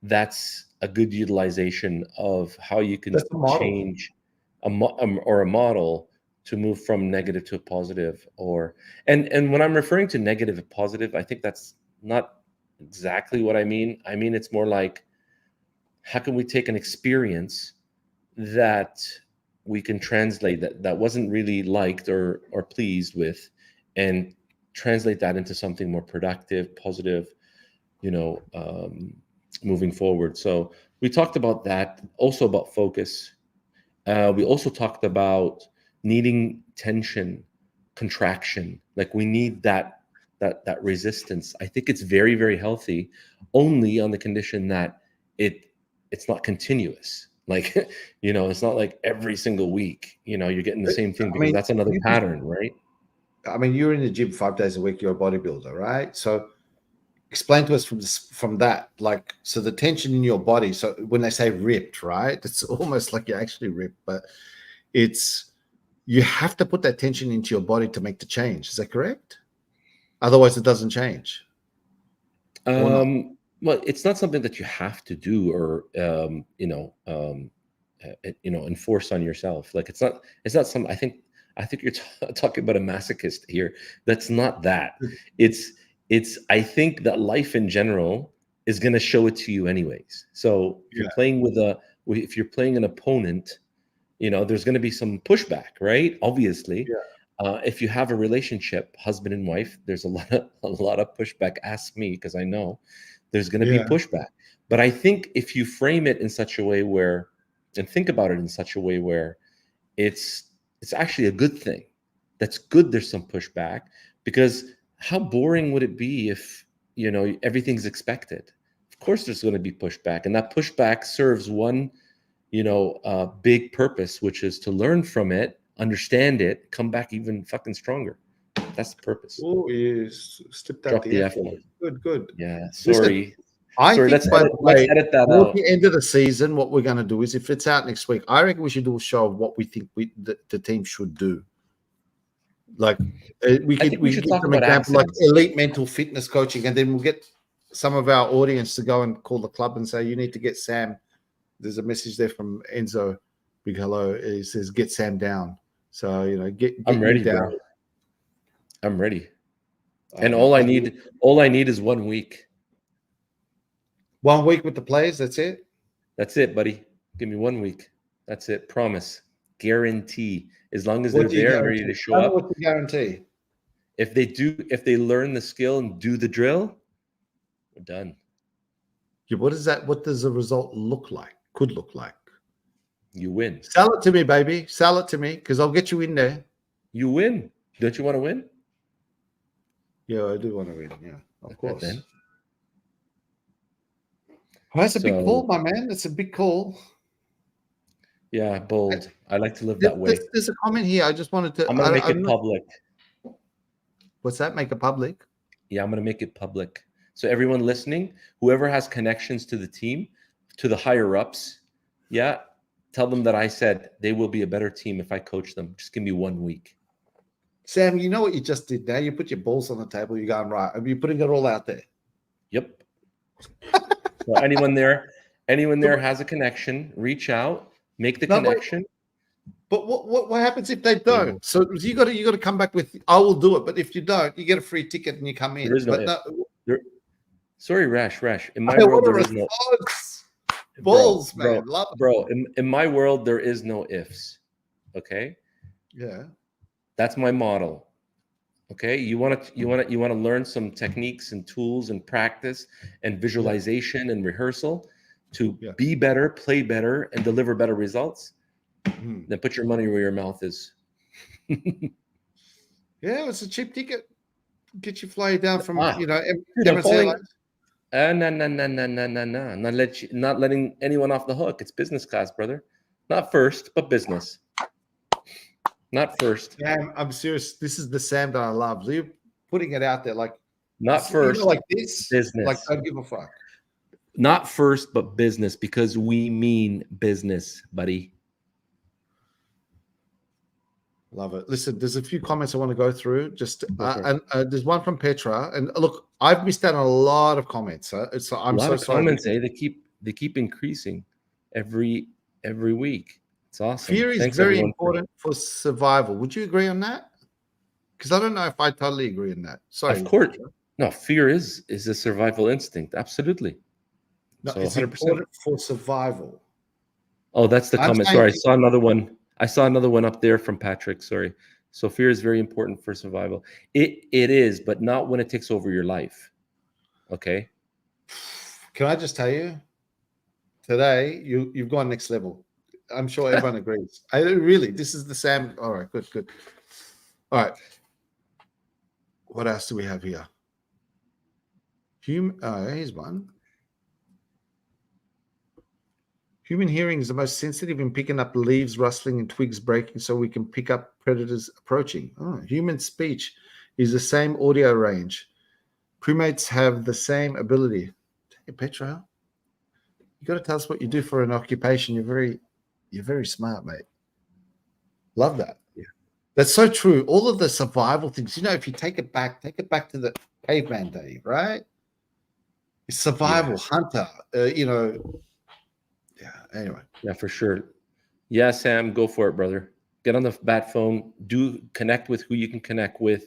Speaker 2: that's a good utilization of how you can change a model to move from negative to a positive. And when I'm referring to negative to positive, I think that's not exactly what I mean. I mean, it's more like, how can we take an experience that we can translate that wasn't really liked or pleased with, and translate that into something more productive, positive, moving forward. So we talked about that, also about focus. We also talked about needing tension, contraction. Like we need that resistance. I think it's very, very healthy, only on the condition that it's not continuous. Like, it's not like every single week, you're getting the same thing, because that's another pattern, right?
Speaker 1: I mean, you're in the gym 5 days a week, you're a bodybuilder, right? So explain to us from that, like, so the tension in your body. So when they say ripped, right, it's almost like you're actually ripped, but you have to put that tension into your body to make the change. Is that correct? Otherwise, it doesn't change.
Speaker 2: Well, it's not something that you have to do or enforce on yourself. Like it's not something. I think you're talking about a masochist here. That's not that. It's I think that life in general is going to show it to you anyways. So if you're playing if you're playing an opponent, there's going to be some pushback, right? Obviously. If you have a relationship, husband and wife, there's a lot of pushback. Ask me, because I know there's going to be pushback. But I think if you frame it in such a way and think about it in such a way where it's actually a good thing. That's good. There's some pushback, because how boring would it be if everything's expected? Of course, there's going to be pushback, and that pushback serves one big purpose, which is to learn from it, understand it, come back even fucking stronger. That's the purpose.
Speaker 1: Oh, yes.
Speaker 2: Drop the F word.
Speaker 1: Good.
Speaker 2: Yeah, sorry.
Speaker 1: Sorry,
Speaker 2: let's edit that out.
Speaker 1: At the end of the season, what we're going to do is, if it's out next week, I reckon we should do a show of what we think the team should do. Like we should give some example, like elite mental fitness coaching, and then we'll get some of our audience to go and call the club and say, you need to get Sam. There's a message there from Enzo. Big hello. He says, get Sam down. So get
Speaker 2: I'm ready,
Speaker 1: down.
Speaker 2: bro. I'm ready. And all I need is 1 week.
Speaker 1: 1 week with the players. That's it.
Speaker 2: That's it, buddy. Give me 1 week. That's it. Promise. Guarantee. As long as they're there and ready to show up.
Speaker 1: What's the guarantee?
Speaker 2: If they learn the skill and do the drill, we're done.
Speaker 1: Yeah, what does the result look like? Could look like?
Speaker 2: You win.
Speaker 1: Sell it to me, baby. Sell it to me, because I'll get you in there.
Speaker 2: You win. Don't you want to win?
Speaker 1: Yeah, I do want to win. Yeah, of course.
Speaker 2: Then.
Speaker 1: Well, that's a big call, my man. That's a big call.
Speaker 2: Yeah, bold. I like to live that way.
Speaker 1: There's a comment here. I just wanted to.
Speaker 2: I'm going to make it public.
Speaker 1: What's that? Make it public?
Speaker 2: Yeah, I'm going to make it public. So everyone listening, whoever has connections to the team, to the higher ups, yeah, tell them that I said they will be a better team if I coach them. Just give me 1 week.
Speaker 1: Sam, you know what you just did now? You put your balls on the table. You're going, right. You're putting it all out there.
Speaker 2: Yep. So anyone there has a connection, reach out, make the connection.
Speaker 1: But what happens if they don't? So you got to come back with, I will do it. But if you don't, you get a free ticket and you come in.
Speaker 2: There is no
Speaker 1: but
Speaker 2: if. Sorry, Rash. In my world, there is no
Speaker 1: balls, man.
Speaker 2: Bro, in my world, there is no ifs. Okay.
Speaker 1: Yeah.
Speaker 2: That's my model. Okay. You want to learn some techniques and tools and practice and visualization and rehearsal to be better, play better, and deliver better results. Then put your money where your mouth is.
Speaker 1: Yeah, it's a cheap ticket. Get you fly down from
Speaker 2: No. Not letting anyone off the hook. It's business class, brother. Not first, but business. Not first.
Speaker 1: Sam, I'm serious. This is the Sam that I love. So you're putting it out there like
Speaker 2: not first,
Speaker 1: like this.
Speaker 2: Business.
Speaker 1: Like don't give a fuck.
Speaker 2: Not first, but business, because we mean business, buddy.
Speaker 1: Love it. Listen, there's a few comments I want to go through. Just and there's one from Petra. And look, I've missed out on a lot of comments. So I'm so sorry.
Speaker 2: Comments, they keep increasing every week. It's awesome.
Speaker 1: Fear is very important for survival. Would you agree on that? Because I don't know if I totally agree on that. Sorry.
Speaker 2: Of course. No, fear is a survival instinct. Absolutely.
Speaker 1: No, so it's 100%. Important for survival.
Speaker 2: Oh, that's the comment. Sorry, I saw another one. Up there from Patrick. Sorry. So fear is very important for survival. It is, but not when it takes over your life. Okay.
Speaker 1: Can I just tell you, today you've gone next level. I'm sure everyone agrees. This is the Sam. All right, good. All right. What else do we have here? Here's one. Human hearing is the most sensitive in picking up leaves rustling and twigs breaking so we can pick up predators approaching. Human speech is the same audio range. Primates have the same ability. Hey, Petra, you got to tell us what you do for an occupation. You're very smart, mate. Love that.
Speaker 2: Yeah. That's
Speaker 1: so true. All of the survival things, if you take it back to the caveman day, right? It's survival, hunter, Yeah, anyway.
Speaker 2: Yeah, for sure. Yeah, Sam, go for it, brother. Get on the bat phone. Do connect with who you can connect with.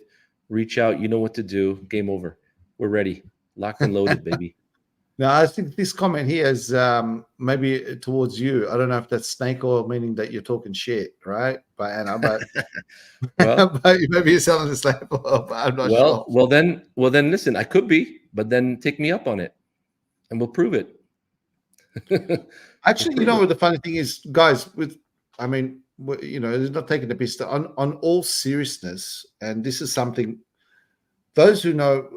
Speaker 2: Reach out. You know what to do. Game over. We're ready. Locked and loaded, baby.
Speaker 1: Now, I think this comment here is maybe towards you. I don't know if that's snake oil, meaning that you're talking shit, right? But Anna, but but maybe you're selling the snake oil. But I'm not sure.
Speaker 2: Well, then, listen. I could be, but then take me up on it, and we'll prove it.
Speaker 1: Actually, what the funny thing is, guys, it's not taking the piss. On all seriousness, and this is something, those who know,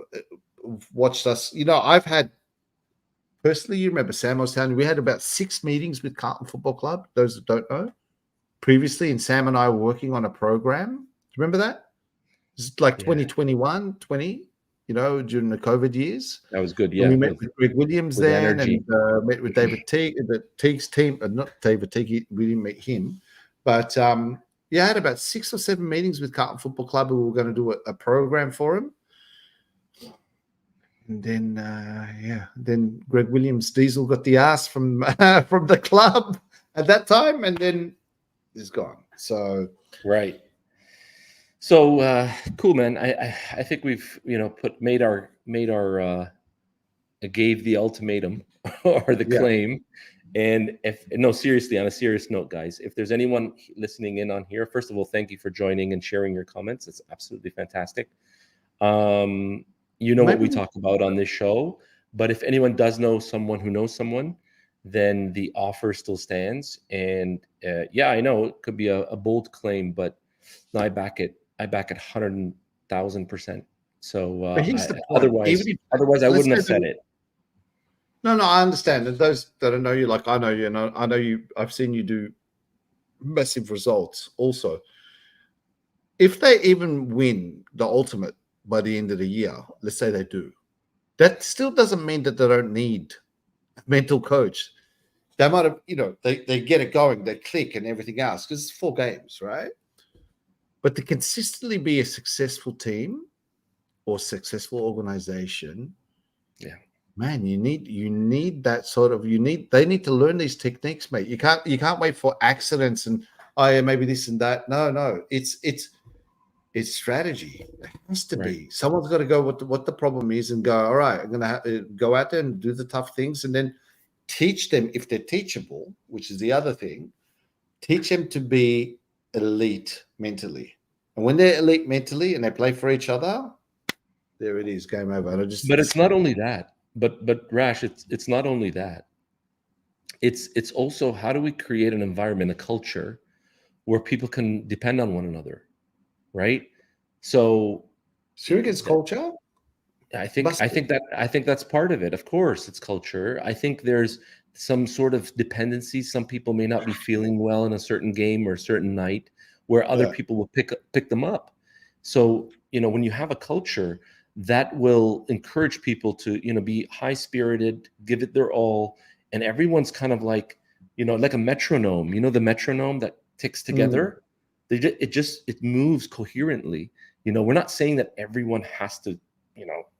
Speaker 1: watched us, I've had, personally, you remember Sam, I was telling you, we had about 6 meetings with Carlton Football Club, those that don't know, previously, and Sam and I were working on a program. Remember that? It's like 2021, 20. During the COVID years.
Speaker 2: That was good, yeah.
Speaker 1: And we met with Greg Williams then, and met with David Teague, the Teague's team. Not David Teague, we didn't meet him. But, I had about 6 or 7 meetings with Carlton Football Club, and we were going to do a program for him. And then Greg Williams, Diesel, got the ass from the club at that time, and then he's gone. So
Speaker 2: right. So cool, man. I think we've gave the ultimatum or the claim. And seriously, on a serious note, guys, if there's anyone listening in on here, first of all, thank you for joining and sharing your comments. It's absolutely fantastic. What we talk about on this show, but if anyone does know someone who knows someone, then the offer still stands. And I know it could be a bold claim, but no, I back it. I back it 100,000%. So otherwise I wouldn't have said it.
Speaker 1: No, I understand. And those that don't know you, like I know you, and I know you, I've seen you do massive results also. If they even win the ultimate by the end of the year, let's say they do, That still doesn't mean that they don't need a mental coach. They might have, they get it going, they click and everything else because it's 4 games, right? But to consistently be a successful team or successful organization,
Speaker 2: Yeah.
Speaker 1: man, you need that sort of they need to learn these techniques, mate. You can't wait for accidents and maybe this and that. No, it's strategy. It has to be. Someone's got to go what the problem is and go, all right, I'm gonna go out there and do the tough things and then teach them if they're teachable, which is the other thing. Teach them to be elite mentally, and when they're elite mentally and they play for each other, there it is, game over.
Speaker 2: But it's not only that. But Rash, it's not only that. It's also, how do we create an environment, a culture, where people can depend on one another, right? So,
Speaker 1: Surrogate's culture.
Speaker 2: I think that's part of it. Of course, it's culture. I think there's some sort of dependency. Some people may not be feeling well in a certain game or a certain night, where other people will pick them up. So, when you have a culture, that will encourage people to, be high spirited, give it their all, and everyone's kind of like, like a metronome. The metronome that ticks together. It moves coherently. We're not saying that everyone has to,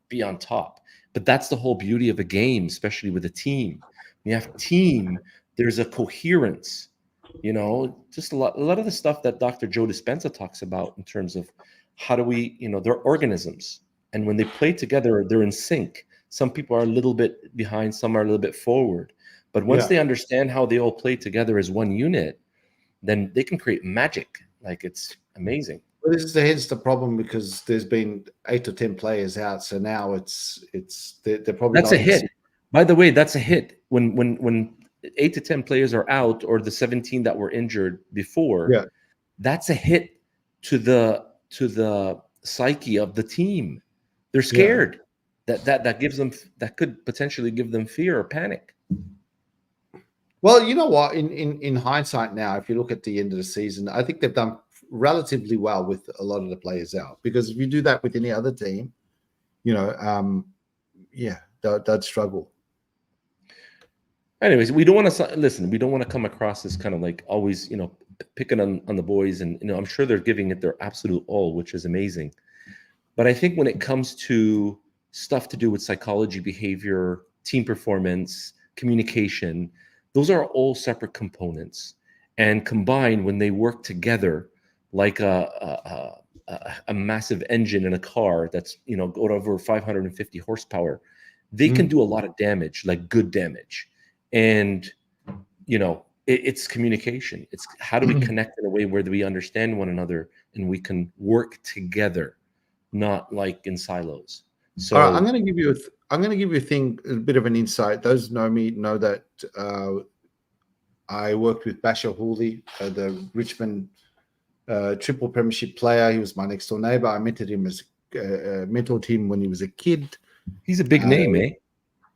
Speaker 2: be on top, but that's the whole beauty of a game, especially with a team. When you have a team, there's a coherence. Just a lot of the stuff that Dr. Joe Dispenza talks about in terms of how do we, they're organisms, and when they play together, they're in sync. Some people are a little bit behind, some are a little bit forward, but once they understand how they all play together as one unit, then they can create magic. Like, it's amazing.
Speaker 1: Well, this is hence the problem, because there's been 8 or 10 players out, so now they're probably
Speaker 2: that's a hit. By the way, that's a hit when 8 to 10 players are out, or the 17 that were injured before.
Speaker 1: Yeah,
Speaker 2: that's a hit to the psyche of the team. They're scared. That gives them, that could potentially give them fear or panic.
Speaker 1: Well, you know what? In hindsight now, if you look at the end of the season, I think they've done relatively well with a lot of the players out, because if you do that with any other team, they'd struggle.
Speaker 2: Anyways, we don't want to listen. We don't want to come across as kind of like always, picking on the boys, and I'm sure they're giving it their absolute all, which is amazing. But I think when it comes to stuff to do with psychology, behavior, team performance, communication, those are all separate components, and combined, when they work together, like a massive engine in a car that's got over 550 horsepower, they can do a lot of damage, like good damage. And it's communication. It's how do we connect in a way where we understand one another and we can work together, not like in silos. So
Speaker 1: all right, I'm going to give you a bit of an insight. Those who know me know that I worked with Basher Hooley, the Richmond triple premiership player. He was my next door neighbor. I mentored him mentored him when he was a kid.
Speaker 2: He's a big name, eh?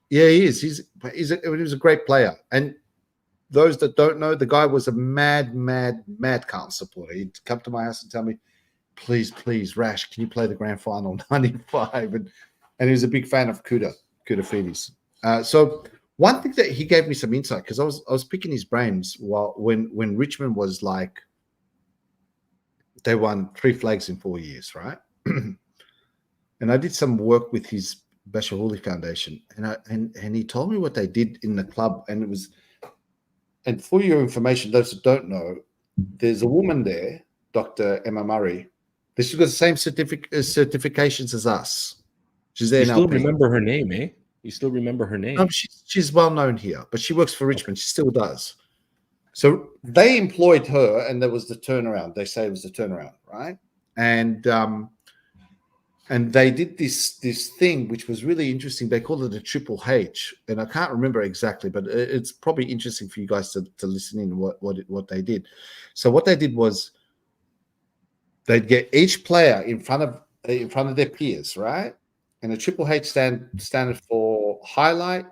Speaker 1: Yeah, he is. He was a great player. And those that don't know, the guy was a mad Carlton supporter. He'd come to my house and tell me, please, Rash, can you play the grand final 95? And he was a big fan of Kuda Fides. So one thing that he gave me some insight, because I was picking his brains when Richmond was like, they won 3 flags in 4 years, right? And I did some work with his Basher Hooley Foundation, and he told me what they did in the club, and it was. And for your information, those that don't know, there's a woman there, Dr. Emma Murray. She's got the same certifications as us. She's there.
Speaker 2: You still remember her name, eh? You still remember her name?
Speaker 1: No, she's well known here, but she works for Richmond. She still does. So they employed her, and there was the turnaround. They say it was the turnaround, right? And they did this thing which was really interesting. They called it a Triple H, and I can't remember exactly, but it's probably interesting for you guys to listen in what they did. So what they did was they'd get each player in front of their peers, right? And a Triple H standard for highlight,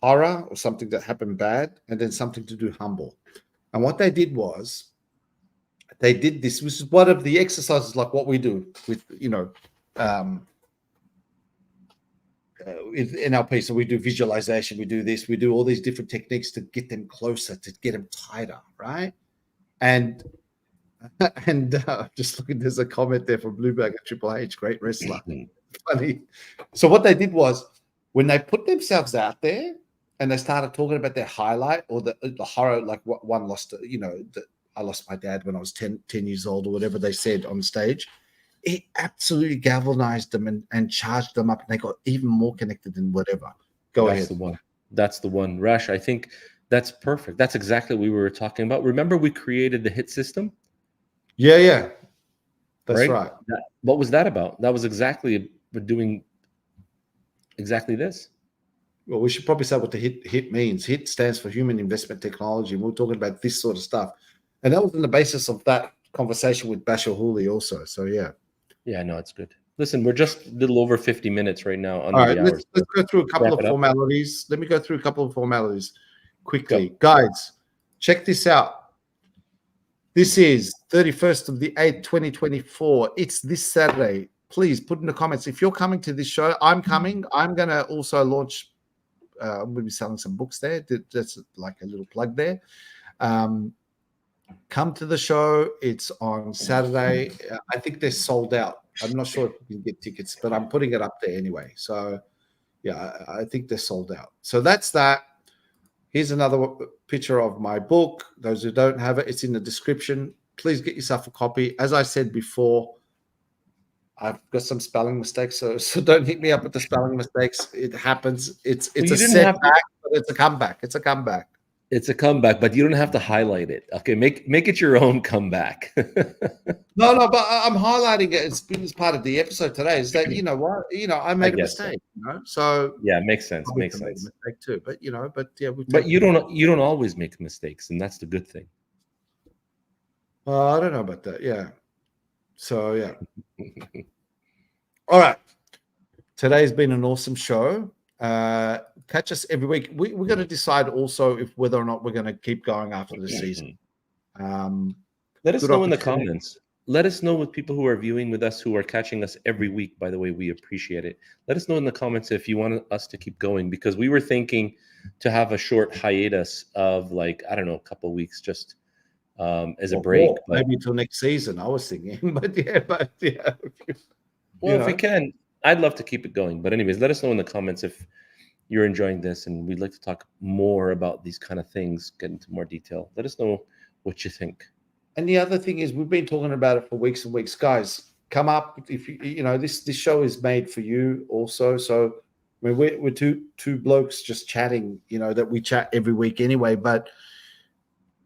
Speaker 1: horror, or something that happened bad, and then something to do humble. And what they did was, they did this. This is one of the exercises, like what we do with, with NLP. So we do visualization, we do this, we do all these different techniques to get them closer, to get them tighter, right? And just looking, there's a comment there from Bluebag at Triple H, great wrestler. Funny. So what they did was, when they put themselves out there and they started talking about their highlight or the horror, like what one lost, I lost my dad when I was 10 years old or whatever they said on stage, it absolutely galvanized them and charged them up, and they got even more connected than whatever.
Speaker 2: That's the one. That's the one. Rash, I think that's perfect. That's exactly what we were talking about. Remember, we created the hit system?
Speaker 1: Yeah. That's right.
Speaker 2: What was that about? That was exactly doing exactly this.
Speaker 1: Well, we should probably say what the HIT means. HIT stands for Human Investment Technology, and we're talking about this sort of stuff. And that was on the basis of that conversation with Bashar Hooley also. So, yeah.
Speaker 2: Yeah, no, it's good. Listen, we're just a little over 50 minutes right now.
Speaker 1: All right, let's go through a couple of formalities. Let me go through a couple of formalities quickly. Go. Guys, check this out. This is 31st of the 8th, 2024. It's this Saturday. Please put in the comments if you're coming to this show. I'm coming. I'm going to also launch, I'm going to be selling some books there. That's like a little plug there. Come to the show. It's on Saturday. I think they're sold out. I'm not sure if you can get tickets, but I'm putting it up there anyway. So, yeah, I think they're sold out. So that's that. Here's another picture of my book. Those who don't have it, it's in the description. Please get yourself a copy. As I said before, I've got some spelling mistakes, so don't hit me up with the spelling mistakes. It happens. It's a setback, but it's a comeback. It's a comeback.
Speaker 2: It's a comeback, but you don't have to highlight it. Okay, make it your own comeback.
Speaker 1: No, but I'm highlighting it. It's part of the episode today. Is that you know what? I made a mistake. So
Speaker 2: yeah, makes sense. Makes sense.
Speaker 1: Mistake too, but yeah,
Speaker 2: but you don't always make mistakes, and that's the good thing.
Speaker 1: I don't know about that. Yeah. So yeah. All right. Today's been an awesome show. Catch us every week. We're going to decide also if whether or not we're going to keep going after the season.
Speaker 2: Let us know in the comments. Let us know with people who are viewing with us, who are catching us every week. By the way, we appreciate it. Let us know in the comments if you want us to keep going, because we were thinking to have a short hiatus of a couple of weeks, just as a break.
Speaker 1: But maybe until next season, I was thinking. But yeah.
Speaker 2: Well, if we can, I'd love to keep it going. But anyways, let us know in the comments if you're enjoying this, and we'd like to talk more about these kind of things, get into more detail. Let us know what you think.
Speaker 1: And the other thing is, we've been talking about it for weeks and weeks. Guys, come up. If this show is made for you also. So I mean, we're two blokes just chatting, that we chat every week anyway. But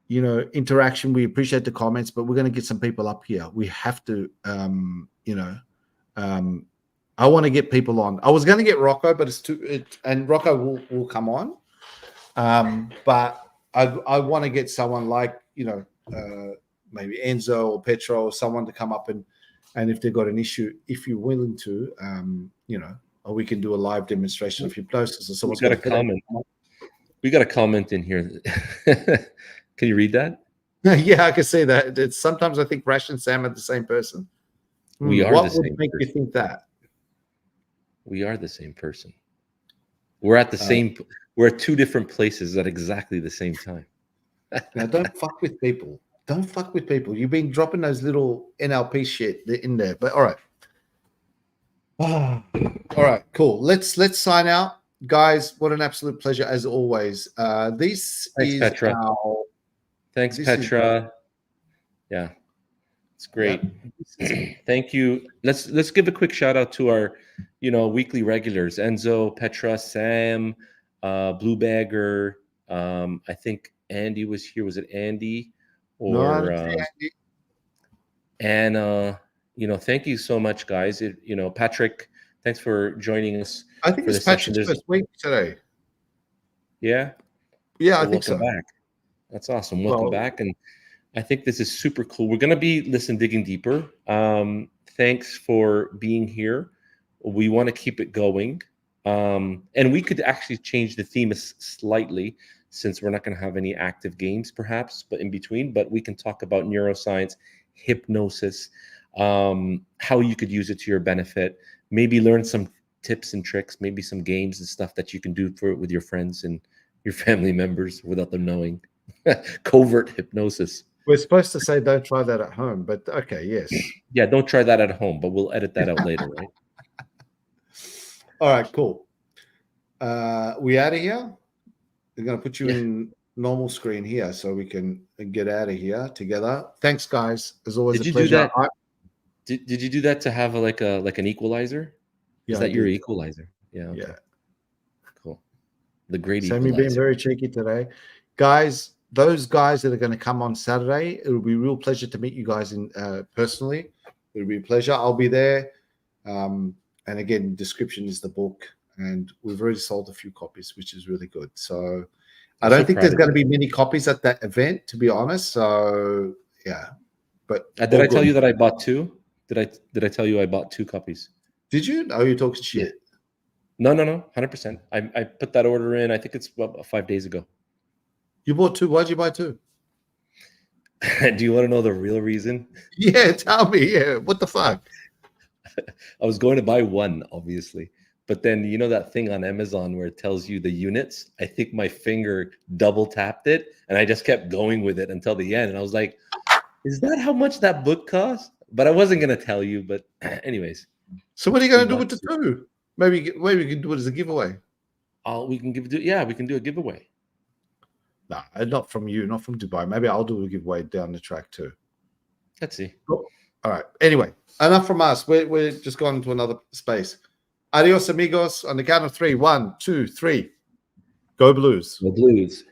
Speaker 1: interaction, we appreciate the comments, but we're going to get some people up here. We have to I want to get people on. I was going to get Rocco, but and Rocco will come on. But I want to get someone like, maybe Enzo or Petro or someone to come up and if they've got an issue, if you're willing to, or we can do a live demonstration of hypnosis, or someone's
Speaker 2: got a comment. We got a comment in here. Can you read that?
Speaker 1: Yeah, I can see that. Sometimes I think Rash and Sam are the same person.
Speaker 2: We are the same. What would
Speaker 1: make you think that?
Speaker 2: We are the same person. We're at the same. We're at two different places at exactly the same time.
Speaker 1: Now, don't fuck with people. Don't fuck with people. You've been dropping those little NLP shit in there. But all right. All right, cool. Let's sign out, guys. What an absolute pleasure as always. Thanks,
Speaker 2: Petra. Thanks, Petra. Yeah, it's great. Yeah. Thank you. Let's give a quick shout out to our, weekly regulars: Enzo, Petra, Sam, Blue Bagger. I think Andy was here. Was it Andy? Or Anna? Thank you so much, guys. Patrick, thanks for joining us.
Speaker 1: I think it's Patrick's first week today.
Speaker 2: Yeah,
Speaker 1: I think so.
Speaker 2: Back. That's awesome. Welcome back, and I think this is super cool. We're gonna be digging deeper. Thanks for being here. We want to keep it going, and we could actually change the theme slightly, since we're not going to have any active games, perhaps, but in between. But we can talk about neuroscience, hypnosis, how you could use it to your benefit. Maybe learn some tips and tricks, maybe some games and stuff that you can do with your friends and your family members without them knowing. Covert hypnosis.
Speaker 1: We're supposed to say don't try that at home, but okay, yes.
Speaker 2: Yeah, don't try that at home, but we'll edit that out later, right?
Speaker 1: All right, cool. We out of here? We're going to put you in normal screen here so we can get out of here together. Thanks, guys. As always,
Speaker 2: Did
Speaker 1: a
Speaker 2: you
Speaker 1: pleasure.
Speaker 2: do that? Did you do that to have like an equalizer?
Speaker 1: Yeah,
Speaker 2: Is that your equalizer? Yeah. Okay.
Speaker 1: Yeah.
Speaker 2: Cool. The great
Speaker 1: Sammy
Speaker 2: equalizer.
Speaker 1: being very cheeky today. Guys, those guys that are going to come on Saturday, it will be a real pleasure to meet you guys in personally. It'll be a pleasure. I'll be there. And again, description is the book. And we've already sold a few copies, which is really good. So I don't think there's going to be many copies at that event, to be honest. So yeah. But
Speaker 2: did I tell you that I bought two? Did I tell you I bought 2 copies?
Speaker 1: Did you? Oh, you're talking shit.
Speaker 2: No, 100%. I put that order in. I think it's about 5 days ago.
Speaker 1: You bought 2. Why'd you buy 2?
Speaker 2: Do you want to know the real reason?
Speaker 1: Yeah, tell me. Yeah, what the fuck?
Speaker 2: I was going to buy 1, obviously, but then you know that thing on Amazon where it tells you the units. I think my finger double tapped it, and I just kept going with it until the end. And I was like, "Is that how much that book cost?" But I wasn't gonna tell you. But anyways.
Speaker 1: So what are you gonna do with the 2? Maybe we can do it as a giveaway.
Speaker 2: We can do a giveaway.
Speaker 1: Nah, not from you, not from Dubai. Maybe I'll do a giveaway down the track too.
Speaker 2: Let's see.
Speaker 1: Cool. All right. Anyway, enough from us. We're just going into another space. Adios, amigos. On the count of 3. 1, 2, 3. Go Blues.
Speaker 2: Go Blues.